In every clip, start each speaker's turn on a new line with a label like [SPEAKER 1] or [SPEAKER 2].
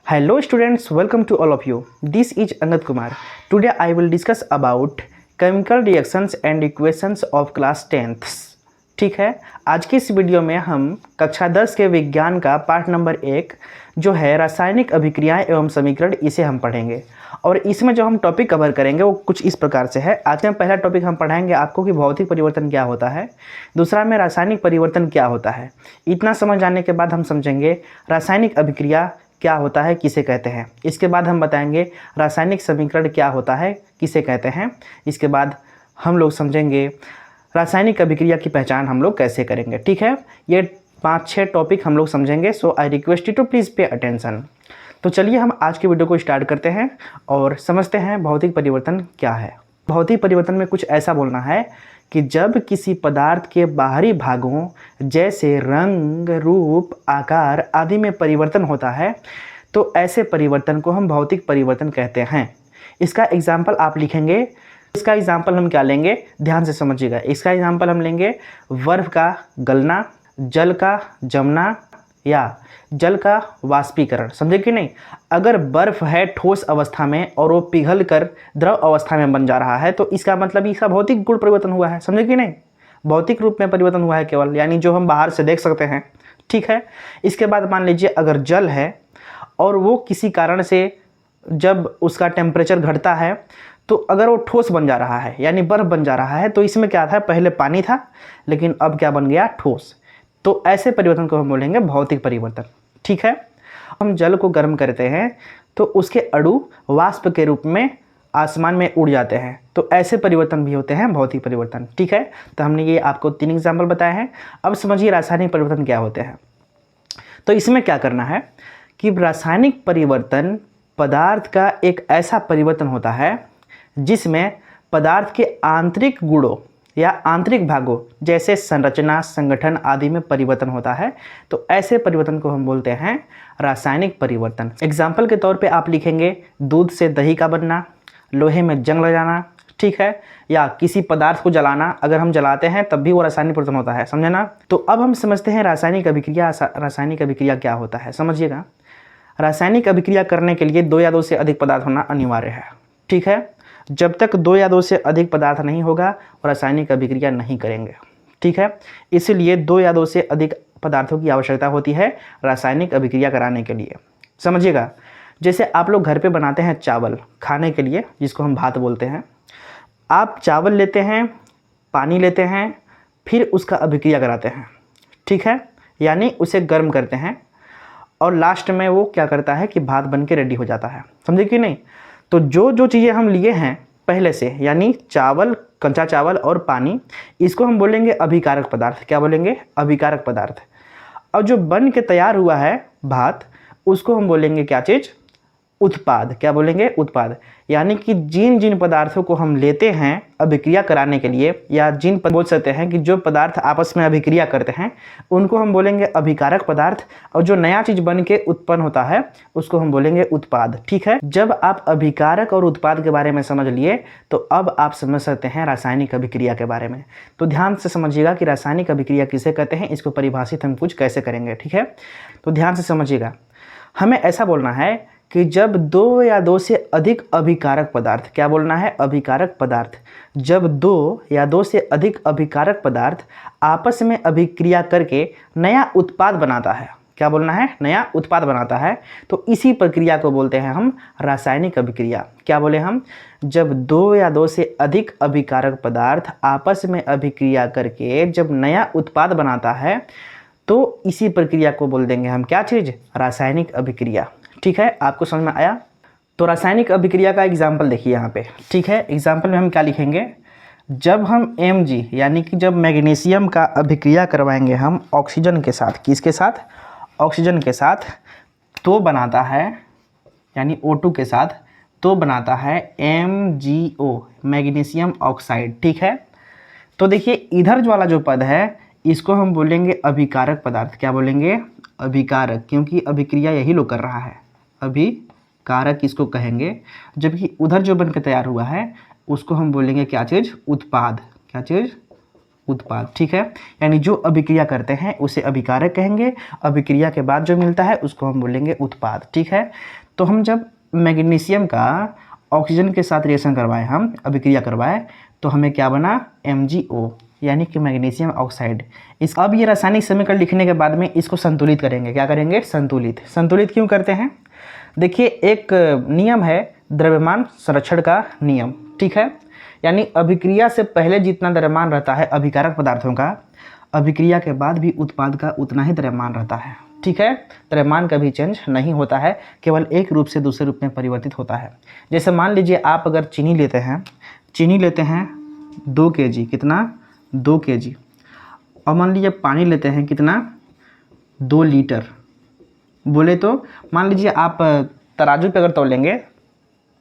[SPEAKER 1] Hello students, welcome to all of you. This is Angad Kumar. Today I will discuss about chemical reactions and equations of class 10th. ठीक है, आज की इस video में हम कक्षा 10 के विज्ञान का पार्ट नंबर 1 जो है रासायनिक अभिक्रियाएं एवं समीकरण, इसे हम पढ़ेंगे। और इसमें जो हम टॉपिक कवर करेंगे वो कुछ इस प्रकार से है। आज में पहला टॉपिक हम पढ़ाएंगे आपको कि भौतिक परिवर्तन क्या होता है, दूसरा में रासायनिक परिवर्तन क्या होता है। इतना समझ जाने के बाद हम समझेंगे रासायनिक अभिक्रिया क्या होता है, किसे कहते हैं। इसके बाद हम बताएंगे रासायनिक समीकरण क्या होता है, किसे कहते हैं। इसके बाद हम लोग समझेंगे रासायनिक अभिक्रिया की पहचान हम लोग कैसे करेंगे। ठीक है, ये 5-6 टॉपिक हम लोग समझेंगे। So I request you to please pay attention. तो चलिए हम आज की वीडियो को स्टार्ट करते हैं और समझते हैं भौतिक परिवर्तन क्या है। भौतिक परिवर्तन में कुछ ऐसा बोलना है कि जब किसी पदार्थ के बाहरी भागों जैसे रंग, रूप, आकार आदि में परिवर्तन होता है तो ऐसे परिवर्तन को हम भौतिक परिवर्तन कहते हैं। इसका एग्जाम्पल आप लिखेंगे। इसका एग्जाम्पल हम क्या लेंगे, ध्यान से समझिएगा। इसका एग्जाम्पल हम लेंगे बर्फ़ का गलना, जल का जमना या जल का वाष्पीकरण। समझे कि नहीं। अगर बर्फ़ है ठोस अवस्था में और वो पिघल कर द्रव अवस्था में बन जा रहा है तो इसका मतलब इसका भौतिक गुण परिवर्तन हुआ है। समझे कि नहीं, भौतिक रूप में परिवर्तन हुआ है केवल, यानी जो हम बाहर से देख सकते हैं। ठीक है, इसके बाद मान लीजिए अगर जल है और वो किसी कारण से जब उसका टेम्परेचर घटता है तो अगर वो ठोस बन जा रहा है यानी बर्फ़ बन जा रहा है तो इसमें क्या था, पहले पानी था लेकिन अब क्या बन गया, ठोस। तो ऐसे परिवर्तन को हम बोलेंगे भौतिक परिवर्तन। ठीक है, हम जल को गर्म करते हैं तो उसके अणु वाष्प के रूप में आसमान में उड़ जाते हैं, तो ऐसे परिवर्तन भी होते हैं भौतिक परिवर्तन। ठीक है, तो हमने ये आपको 3 एग्जाम्पल बताए हैं। अब समझिए रासायनिक परिवर्तन क्या होते हैं। तो इसमें क्या करना है कि रासायनिक परिवर्तन पदार्थ का एक ऐसा परिवर्तन होता है जिसमें पदार्थ के आंतरिक गुणों या आंतरिक भागों जैसे संरचना, संगठन आदि में परिवर्तन होता है। तो ऐसे परिवर्तन को हम बोलते हैं रासायनिक परिवर्तन। एग्जाम्पल के तौर पे आप लिखेंगे दूध से दही का बनना, लोहे में जंग लग जाना। ठीक है, या किसी पदार्थ को जलाना, अगर हम जलाते हैं तब भी वो रासायनिक परिवर्तन होता है। समझे ना। तो अब हम समझते हैं रासायनिक अभिक्रिया। रासायनिक अभिक्रिया क्या होता है, समझिएगा। रासायनिक अभिक्रिया करने के लिए 2 या 2 से अधिक पदार्थ होना अनिवार्य है। ठीक है, जब तक 2 या 2 से अधिक पदार्थ नहीं होगा रासायनिक अभिक्रिया नहीं करेंगे। ठीक है, इसलिए 2 या 2 से अधिक पदार्थों की आवश्यकता होती है रासायनिक अभिक्रिया कराने के लिए। समझिएगा, जैसे आप लोग घर पे बनाते हैं चावल खाने के लिए, जिसको हम भात बोलते हैं। आप चावल लेते हैं, पानी लेते हैं, फिर उसका अभिक्रिया कराते हैं। ठीक है, यानी उसे गर्म करते हैं और लास्ट में वो क्या करता है कि भात बन के रेडी हो जाता है। समझे कि नहीं। तो जो जो चीज़ें हम लिए हैं पहले से, यानी चावल, कच्चा चावल और पानी, इसको हम बोलेंगे अभिकारक पदार्थ। क्या बोलेंगे, अभिकारक पदार्थ। और जो बन के तैयार हुआ है भात, उसको हम बोलेंगे क्या चीज़, उत्पाद। क्या बोलेंगे, उत्पाद। यानी कि जिन जिन पदार्थों को हम लेते हैं अभिक्रिया कराने के लिए, या बोल सकते हैं कि जो पदार्थ आपस में अभिक्रिया करते हैं, उनको हम बोलेंगे अभिकारक पदार्थ। और जो नया चीज़ बन के उत्पन्न होता है उसको हम बोलेंगे उत्पाद। ठीक है, जब आप अभिकारक और उत्पाद के बारे में समझ लिए तो अब आप समझ सकते हैं रासायनिक अभिक्रिया के बारे में। तो ध्यान से समझिएगा कि रासायनिक अभिक्रिया किसे कहते हैं, इसको परिभाषित हम कुछ कैसे करेंगे। ठीक है, तो ध्यान से समझिएगा। हमें ऐसा बोलना है कि जब 2 या 2 से अधिक अभिकारक पदार्थ, क्या बोलना है, अभिकारक पदार्थ, जब 2 या 2 से अधिक अभिकारक पदार्थ आपस में अभिक्रिया करके नया उत्पाद बनाता है। क्या बोलना है, नया उत्पाद बनाता है, तो इसी प्रक्रिया को बोलते हैं हम रासायनिक अभिक्रिया। क्या बोले हम, जब 2 या 2 से अधिक अभिकारक पदार्थ आपस में अभिक्रिया करके जब नया उत्पाद बनाता है तो इसी प्रक्रिया को बोल देंगे हम क्या चीज़, रासायनिक अभिक्रिया। ठीक है, आपको समझ में आया। तो रासायनिक अभिक्रिया का एग्जाम्पल देखिए यहाँ पे। ठीक है, एग्जाम्पल में हम क्या लिखेंगे, जब हम Mg यानी कि जब मैग्नीशियम का अभिक्रिया करवाएंगे हम ऑक्सीजन के साथ, किसके साथ, ऑक्सीजन के साथ, तो बनाता है, यानी O2 के साथ, तो बनाता है MgO, मैग्नीशियम ऑक्साइड। ठीक है, तो देखिए इधर जो वाला जो पद है इसको हम बोलेंगे अभिकारक पदार्थ। क्या बोलेंगे, अभिकारक, क्योंकि अभिक्रिया यही लोग कर रहा है, अभिकारक इसको कहेंगे। जबकि उधर जो बन के तैयार हुआ है उसको हम बोलेंगे क्या चीज़, उत्पाद। क्या चीज़, उत्पाद। ठीक है, यानी जो अभिक्रिया करते हैं उसे अभिकारक कहेंगे, अभिक्रिया के बाद जो मिलता है उसको हम बोलेंगे उत्पाद। ठीक है, तो हम जब मैग्नीशियम का ऑक्सीजन के साथ रिएक्शन करवाएं, हम अभिक्रिया करवाएं, तो हमें क्या बना, MgO, यानी कि मैग्नीशियम ऑक्साइड। अब ये रासायनिक समीकरण लिखने के बाद में इसको संतुलित करेंगे। क्या करेंगे, संतुलित। संतुलित क्यों करते हैं, देखिए एक नियम है द्रव्यमान संरक्षण का नियम। ठीक है, यानी अभिक्रिया से पहले जितना द्रव्यमान रहता है अभिकारक पदार्थों का, अभिक्रिया के बाद भी उत्पाद का उतना ही द्रव्यमान रहता है। ठीक है, द्रव्यमान कभी चेंज नहीं होता है, केवल एक रूप से दूसरे रूप में परिवर्तित होता है। जैसे मान लीजिए आप अगर चीनी लेते हैं 2 kg, कितना, 2 kg, और मान लीजिए पानी लेते हैं कितना, 2 लीटर। बोले तो मान लीजिए आप तराजू पे अगर तौलेंगे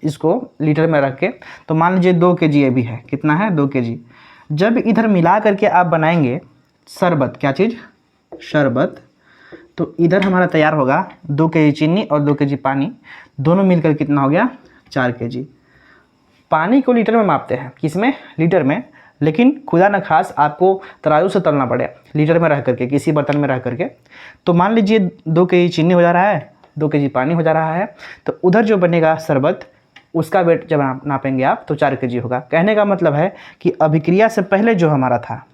[SPEAKER 1] इसको लीटर में रख के, तो मान लीजिए 2 kg ये भी है, कितना है, 2 kg। जब इधर मिला करके आप बनाएंगे शरबत, क्या चीज़, शरबत, तो इधर हमारा तैयार होगा 2 kg चीनी और 2 kg पानी, दोनों मिलकर कितना हो गया, 4 kg। पानी को लीटर में मापते हैं, किसमें, लीटर में, लेकिन खुदा न खास आपको तराजू से तलना पड़े लीटर में रह करके, किसी बर्तन में रह करके। तो मान लीजिए 2 kg चीनी हो जा रहा है, 2 kg पानी हो जा रहा है, तो उधर जो बनेगा शरबत उसका वेट जब नापेंगे आप तो 4 kg होगा। कहने का मतलब है कि अभिक्रिया से पहले जो हमारा था,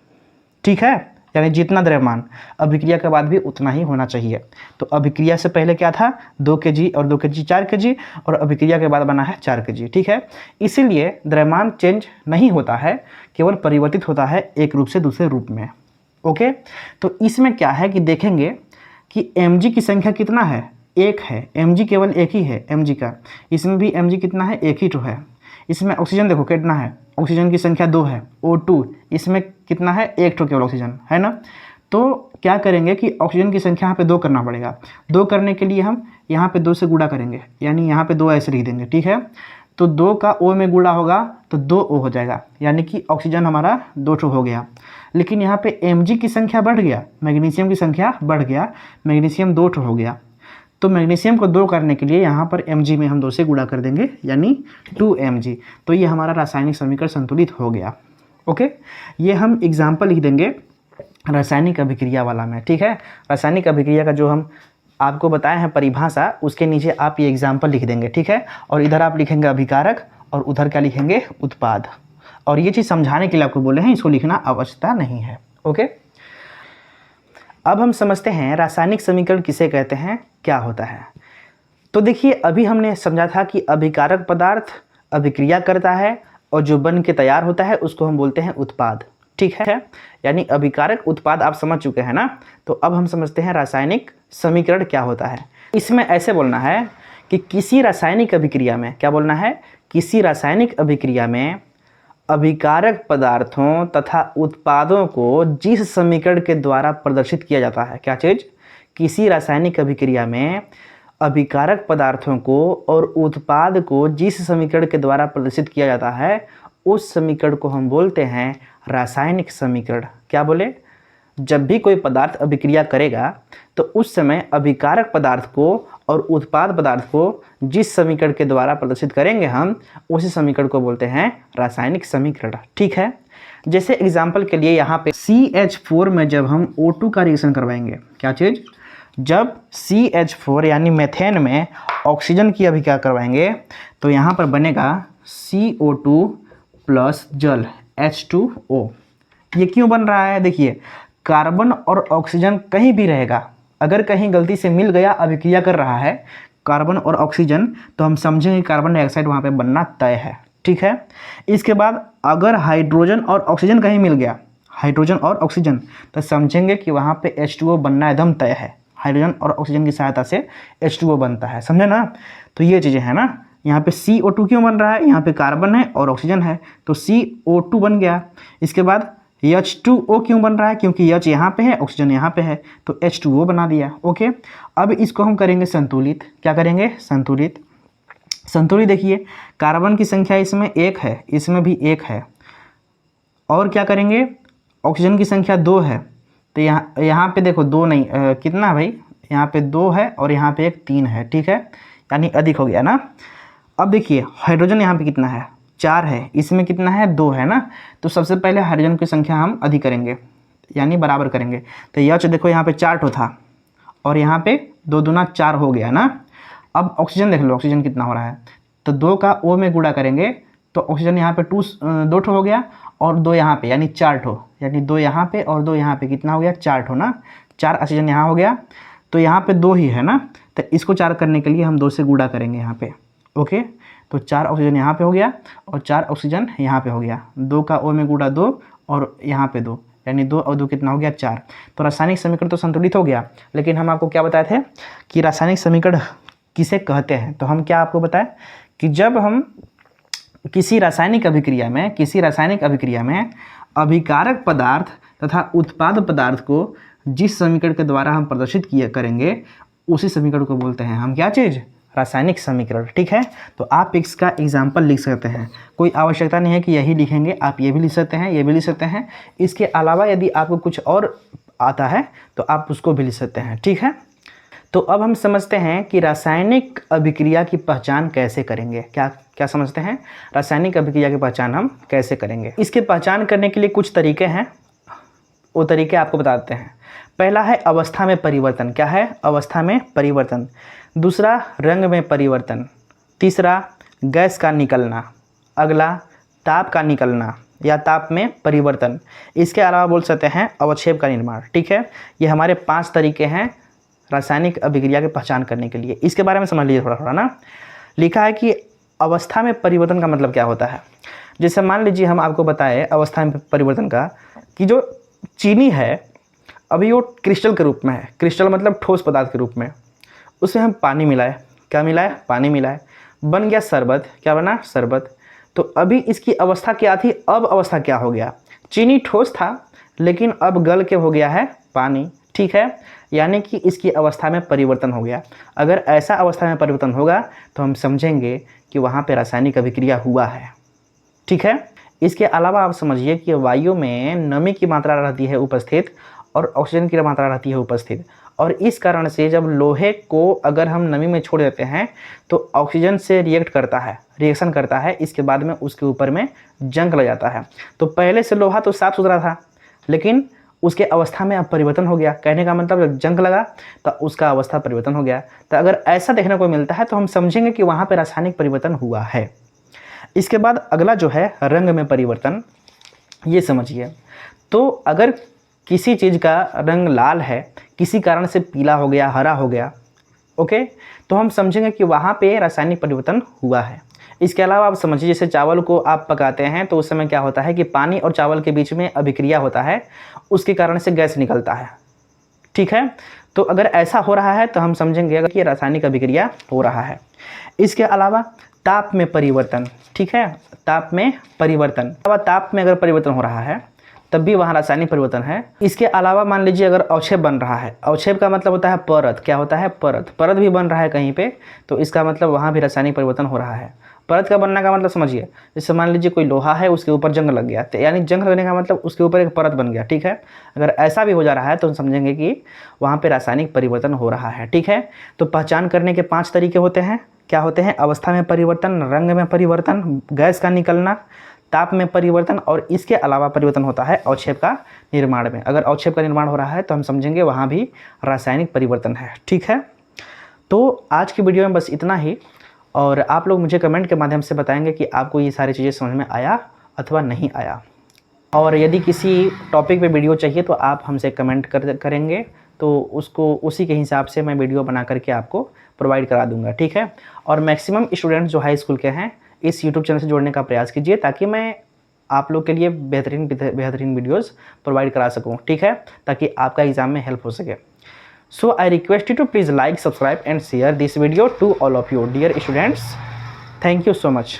[SPEAKER 1] ठीक है, यानी जितना द्रव्यमान, अभिक्रिया के बाद भी उतना ही होना चाहिए। तो अभिक्रिया से पहले क्या था, 2 kg और 2 kg 4 kg, और अभिक्रिया के बाद बना है 4 kg। ठीक है, इसीलिए द्रव्यमान चेंज नहीं होता है, केवल परिवर्तित होता है एक रूप से दूसरे रूप में। ओके, तो इसमें क्या है कि देखेंगे कि mg की संख्या कितना है, 1 है, mg केवल एक ही है mg का, इसमें भी mg कितना है, 1 ही तो है। इसमें ऑक्सीजन देखो कितना है, ऑक्सीजन की संख्या 2 है, O2, इसमें कितना है, 1 तो केवल ऑक्सीजन है ना। तो क्या करेंगे कि ऑक्सीजन की संख्या यहाँ पे 2 करना पड़ेगा। 2 करने के लिए हम यहाँ पे 2 से गुणा करेंगे, यानी यहाँ पे 2 ऐसे लिख देंगे। ठीक है, तो 2 का O में गुणा होगा तो 2O हो जाएगा, यानी कि ऑक्सीजन हमारा 2 हो गया। लेकिन यहाँ पे mg की संख्या बढ़ गया, मैग्नीशियम की संख्या बढ़ गया, मैग्नीशियम 2 हो गया। तो मैग्नीशियम को 2 करने के लिए यहाँ पर mg में हम 2 से गुणा कर देंगे, यानी 2mg। तो ये हमारा रासायनिक समीकरण संतुलित हो गया। ओके, ये हम एग्जाम्पल लिख देंगे रासायनिक अभिक्रिया वाला में। ठीक है, रासायनिक अभिक्रिया का जो हम आपको बताए हैं परिभाषा, उसके नीचे आप ये एग्जाम्पल लिख देंगे। ठीक है, और इधर आप लिखेंगे अभिकारक और उधर क्या लिखेंगे, उत्पाद। और ये चीज़ समझाने के लिए आपको बोले हैं, इसको लिखना आवश्यकता नहीं है। ओके, अब हम समझते हैं रासायनिक समीकरण किसे कहते हैं, क्या होता है। तो देखिए अभी हमने समझा था कि अभिकारक पदार्थ अभिक्रिया करता है और जो बन के तैयार होता है उसको हम बोलते हैं उत्पाद। ठीक है, यानी अभिकारक उत्पाद आप समझ चुके हैं ना। तो अब हम समझते हैं रासायनिक समीकरण क्या होता है। इसमें ऐसे बोलना है कि किसी रासायनिक अभिक्रिया में, क्या बोलना है, किसी रासायनिक अभिक्रिया में अभिकारक पदार्थों तथा उत्पादों को जिस समीकरण के द्वारा प्रदर्शित किया जाता है, क्या चीज़, किसी रासायनिक अभिक्रिया में अभिकारक पदार्थों को और उत्पाद को जिस समीकरण के द्वारा प्रदर्शित किया जाता है उस समीकरण को हम बोलते हैं रासायनिक समीकरण। क्या बोले, जब भी कोई पदार्थ अभिक्रिया करेगा तो उस समय अभिकारक पदार्थ को और उत्पाद पदार्थ को जिस समीकरण के द्वारा प्रदर्शित करेंगे हम, उसी समीकरण को बोलते हैं रासायनिक समीकरण। ठीक है, जैसे एग्जाम्पल के लिए यहाँ पे CH4 में जब हम O2 का रिएक्शन करवाएंगे, क्या चीज़, जब CH4 यानी मेथेन में ऑक्सीजन की अभिक्रिया करवाएंगे तो यहाँ पर बनेगा CO2 प्लस जल H2O। ये क्यों बन रहा है, देखिए कार्बन और ऑक्सीजन कहीं भी रहेगा, अगर कहीं गलती से मिल गया, अभिक्रिया कर रहा है कार्बन और ऑक्सीजन, तो हम समझेंगे कार्बन डाइऑक्साइड वहाँ पे बनना तय है। ठीक है, इसके बाद अगर हाइड्रोजन और ऑक्सीजन कहीं मिल गया, हाइड्रोजन और ऑक्सीजन, तो समझेंगे कि वहाँ पे H2O बनना एकदम तय है। हाइड्रोजन और ऑक्सीजन की सहायता से H2O बनता है, समझे ना। तो ये चीज़ें हैं ना। यहाँ पे CO2 क्यों बन रहा है, यहाँ पे कार्बन है और ऑक्सीजन है तो CO2 बन गया। इसके बाद H2O क्यों बन रहा है, क्योंकि H यहाँ पे है, ऑक्सीजन यहाँ पे है, तो H2O बना दिया। ओके, अब इसको हम करेंगे संतुलित। क्या करेंगे, संतुलित। संतुलित देखिए कार्बन की संख्या इसमें 1 है, इसमें भी 1 है, और क्या करेंगे, ऑक्सीजन की संख्या 2 है, तो यहाँ पे देखो 2 नहीं, कितना भाई, यहाँ पे 2 है और यहाँ पे 1 3 है। ठीक है, यानी अधिक हो गया ना। अब देखिए हाइड्रोजन यहाँ पे कितना है, 4 है, इसमें कितना है 2 है ना। तो सबसे पहले हाइड्रोजन की संख्या हम अधिक करेंगे यानी बराबर करेंगे। तो यह देखो यहाँ पे 4 ठो था और यहाँ पे 2 दूना 4 हो गया ना। अब ऑक्सीजन देख लो, ऑक्सीजन कितना हो रहा है। तो 2 का O में गुणा करेंगे तो ऑक्सीजन यहाँ पे 2 ठो हो गया और 2 यहाँ पे यानी 4 ठो, यानी 2 यहाँ पे और 2 यहाँ पे कितना हो गया 4 ठो ना। 4 ऑक्सीजन यहाँ हो गया, तो यहाँ पे 2 ही है ना। तो इसको 4 करने के लिए हम 2 से गुणा करेंगे यहाँ पे। ओके, तो 4 ऑक्सीजन यहाँ पे हो गया और 4 ऑक्सीजन यहाँ पे हो गया। 2 का O में गुणा 2 और यहाँ पे 2, यानी 2 और 2 कितना हो गया 4। तो रासायनिक समीकरण तो संतुलित हो गया, लेकिन हम आपको क्या बताए थे कि रासायनिक समीकरण किसे कहते हैं। तो हम क्या आपको बताएं कि जब हम किसी रासायनिक अभिक्रिया में अभिकारक पदार्थ तथा उत्पाद पदार्थ को जिस समीकरण के द्वारा हम प्रदर्शित करेंगे उसी समीकरण को बोलते हैं हम क्या चीज़, रासायनिक समीकरण। ठीक है, तो आप इसका एग्जाम्पल लिख सकते हैं, कोई आवश्यकता नहीं है कि यही लिखेंगे, आप ये भी लिख सकते हैं, ये भी लिख सकते हैं। इसके अलावा यदि आपको कुछ और आता है तो आप उसको भी लिख सकते हैं। ठीक है, तो अब हम समझते हैं कि रासायनिक अभिक्रिया की पहचान कैसे करेंगे। क्या समझते हैं, रासायनिक अभिक्रिया की पहचान हम कैसे करेंगे। इसके पहचान करने के लिए कुछ तरीके हैं, वो तरीके आपको बताते हैं। पहला है अवस्था में परिवर्तन। क्या है, अवस्था में परिवर्तन। दूसरा रंग में परिवर्तन। तीसरा गैस का निकलना। अगला ताप का निकलना या ताप में परिवर्तन। इसके अलावा बोल सकते हैं अवक्षेप का निर्माण। ठीक है, ये हमारे 5 तरीके हैं रासायनिक अभिक्रिया की पहचान करने के लिए। इसके बारे में समझ लीजिए थोड़ा थोड़ा ना। लिखा है कि अवस्था में परिवर्तन का मतलब क्या होता है। जैसे मान लीजिए हम आपको बताएं अवस्था में परिवर्तन का कि जो चीनी है अभी वो क्रिस्टल के रूप में है। क्रिस्टल मतलब ठोस पदार्थ के रूप में। उसमें हम पानी मिलाए, क्या मिलाए, पानी मिलाए, बन गया शरबत। क्या बना, शरबत। तो अभी इसकी अवस्था क्या थी, अब अवस्था क्या हो गया। चीनी ठोस था लेकिन अब गल के हो गया है पानी। ठीक है, यानी कि इसकी अवस्था में परिवर्तन हो गया। अगर ऐसा अवस्था में परिवर्तन होगा तो हम समझेंगे कि वहाँ पे रासायनिक अभिक्रिया हुआ है। ठीक है, इसके अलावा आप समझिए कि वायु में नमी की मात्रा रहती है उपस्थित और ऑक्सीजन की मात्रा रहती है उपस्थित, और इस कारण से जब लोहे को अगर हम नमी में छोड़ देते हैं तो ऑक्सीजन से रिएक्शन करता है। इसके बाद में उसके ऊपर में जंग लग जाता है। तो पहले से लोहा तो साफ सुथरा था लेकिन उसके अवस्था में अब परिवर्तन हो गया। कहने का मतलब जब जंग लगा तो उसका अवस्था परिवर्तन हो गया। तो अगर ऐसा देखने को मिलता है तो हम समझेंगे कि वहाँ पर रासायनिक परिवर्तन हुआ है। इसके बाद अगला जो है रंग में परिवर्तन, ये समझिए। तो अगर किसी चीज़ का रंग लाल है, किसी कारण से पीला हो गया, हरा हो गया, ओके, तो हम समझेंगे कि वहाँ पे रासायनिक परिवर्तन हुआ है। इसके अलावा आप समझिए जैसे चावल को आप पकाते हैं तो उस समय क्या होता है कि पानी और चावल के बीच में अभिक्रिया होता है, उसके कारण से गैस निकलता है। ठीक है, तो अगर ऐसा हो रहा है तो हम समझेंगे कि रासायनिक अभिक्रिया हो रहा है। इसके अलावा ताप में परिवर्तन। ठीक है, ताप में परिवर्तन, ताप में अगर परिवर्तन हो रहा है तब भी वहाँ रासायनिक परिवर्तन है। इसके अलावा मान लीजिए अगर अवक्षेप बन रहा है, अवक्षेप का मतलब होता है परत। क्या होता है, परत भी बन रहा है कहीं पे, तो इसका मतलब वहाँ भी रासायनिक परिवर्तन हो रहा है। परत का बनने का मतलब समझिए, जैसे मान लीजिए कोई लोहा है उसके ऊपर जंग लग गया, तो यानी जंग लगने का मतलब उसके ऊपर एक परत बन गया। ठीक है, अगर ऐसा भी हो जा रहा है तो हम समझेंगे कि वहाँ पे रासायनिक परिवर्तन हो रहा है। ठीक है, तो पहचान करने के 5 तरीके होते हैं। क्या होते हैं, अवस्था में परिवर्तन, रंग में परिवर्तन, गैस का निकलना, ताप में परिवर्तन, और इसके अलावा परिवर्तन होता है अवक्षेप का निर्माण में। अगर अवक्षेप का निर्माण हो रहा है तो हम समझेंगे वहाँ भी रासायनिक परिवर्तन है। ठीक है, तो आज की वीडियो में बस इतना ही, और आप लोग मुझे कमेंट के माध्यम से बताएंगे कि आपको ये सारी चीज़ें समझ में आया अथवा नहीं आया। और यदि किसी टॉपिक पे वीडियो चाहिए तो आप हमसे कमेंट करेंगे तो उसको उसी के हिसाब से मैं वीडियो बना करके आपको प्रोवाइड करा दूंगा। ठीक है, और मैक्सिमम स्टूडेंट्स जो हाई स्कूल के हैं इस यूट्यूब चैनल से जोड़ने का प्रयास कीजिए ताकि मैं आप लोग के लिए बेहतरीन वीडियोस प्रोवाइड करा सकूं। ठीक है, ताकि आपका एग्जाम में हेल्प हो सके। So I request you to please like, subscribe and share this video to all of you dear students. Thank you so much.